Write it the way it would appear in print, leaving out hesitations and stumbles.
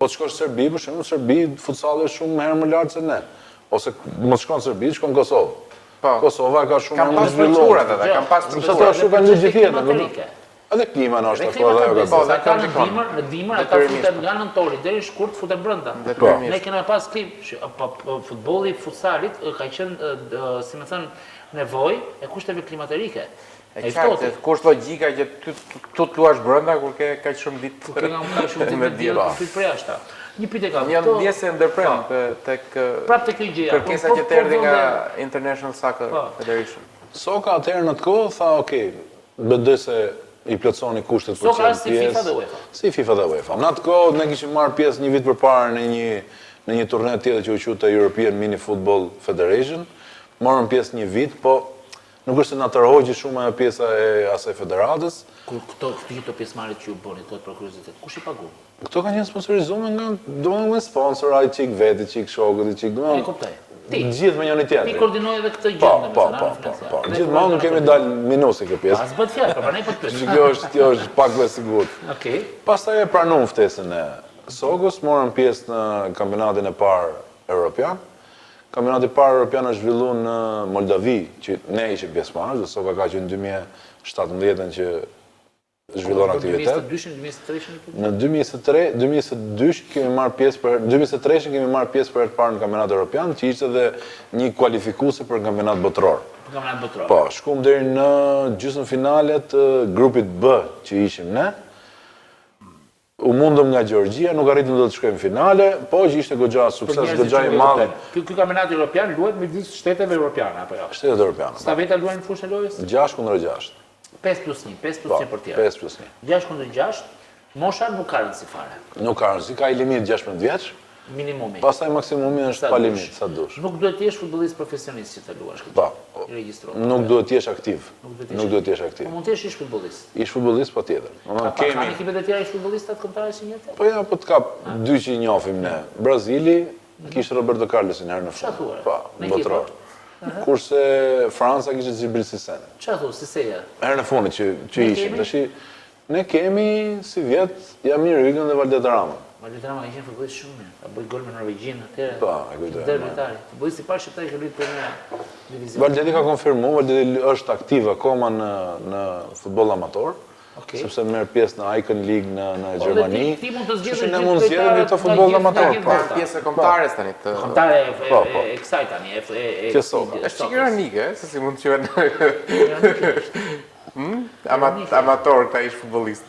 Po të shkosh në Serbi, për shembull, Serbi futsalli është shumë herë më lart se ne. Ose mos shkon në Serbi, shkon në Kosovë. Kosova ka shumë më të zhvilluar atë, kanë pas struktura. Ashtu kanë ligj tjetër. Edhe klima në është ashtu edhe ajo. Në dimër ata futen nga nëntori deri në shkurt futen brenda. Ne kemi pas klim, futbolli, futsalit ka qenë, si më thënë, nevojë e kushteve klimaterike. E qartë, kush logjika që tu të luash brenda kur ke kaq shumë ditë. Kur ka shumë ditë me diell, fyt për jashtë. Një pyetje kam. Një ndjesë ndërprem tek prapë tek kjo gjëja. Kërkesa që të erdhi nga International Soccer Federation. Soka atëherë në atë kohë tha, okay, besoj se i plotësoni kushtet për çfarë si FIFA dhe UEFA. Si FIFA dhe UEFA. Në atë kohë ne kishim marrë pjesë një vit përpara në një turne tjetër që u quajte European Mini Football Federation. Morëm pjesë një vit, po nuk është se na tërhoqi shumë ajo pjesa e asaj federatës. Kur këto pjesëmarrjet që ju bëni, tot për kuriozitet, kush i pagon? Këto kanë qenë sponsorizuar nga sponsor, ai çik veti, çik shokët, çik E kuptoj. Gjithë me njëri tjetrin. Ti koordinoj edhe këtë gjë Po. Gjithmonë nuk kemi dalë minusi kjo pjesë. As bëhet fjalë, por ne po të pyes. Kjo është pak më sigurt. Okej. Pastaj e pranuam ftesën e Sogës, morëm pjesë në kampionatin e parë evropian. Kampionati i parë evropian është zhvilluar në Moldavi, që ne ishim pjesëmarrës, dhe Soka ka qenë në 2017 që zhvillon aktivitet. 2023 Në 2022 kemi marrë pjesë për 2023 kemi marrë pjesë për herë të parë në kampionatin evropian, që ishte edhe një kualifikuese për kampionat botror. Kampionat botror. Po, shkuam deri në gjysmëfinalet grupit B që ishim ne. U mundëm nga Gjeorgjia, nuk arritëm do të shkojmë në finale, po që ishte goxha sukses, goxha i madh. Ky kampionat evropian luhet midis shteteve evropiane apo jo? Shtetet evropiane. Sa veta luajnë në fushën e lojës? 6-6. 5+1, 5+1 për tjerë. 5+1. 6-6, mosha nuk ka rëndësi fare. Nuk ka rëndësi, ka i limit 16 vjeç. Minimumi. Pastaj maksimumi është pa limit, sa dush. Nuk duhet të jesh futbollist profesionist që të luash këtë. Po. Nuk duhet të jesh aktiv. Nuk duhet të jesh aktiv. Po mund të jesh ish futbollist. Ish futbollist patjetër. Kemi ekipet e tjera ish futbollistat kombëtarë si njëte? Po ja, po të kap dy që i njohim ne. Brazili kishte Roberto Carlosin herën e fundit. Po, botror. Kurse Franca kishte Djibril Cissé. Çfarë thua, Cissé? Herën e fundit që ishim. Tash ne kemi si vjet Jamir Hygën dhe Valdet Rama. Valdet Rama ka qenë futbollist shumë mirë. Ka bëj gol me Norvegjin atëherë. Po, e kujtoj. Derbitari. Futbollisti i parë shqiptar që luajti në divizion. Valdeti ka konfirmuar, Valdeti është aktiv akoma në futboll amator. Sepse merr pjesë në Icon League në Gjermani. Ti mund të zgjedhësh ne mund të zgjedhim këtë futboll amator. Po, pjesë e kombëtares tani. Kombëtare e kësaj tani, është ironike, se si mund të quhet amator ta ish futbollist.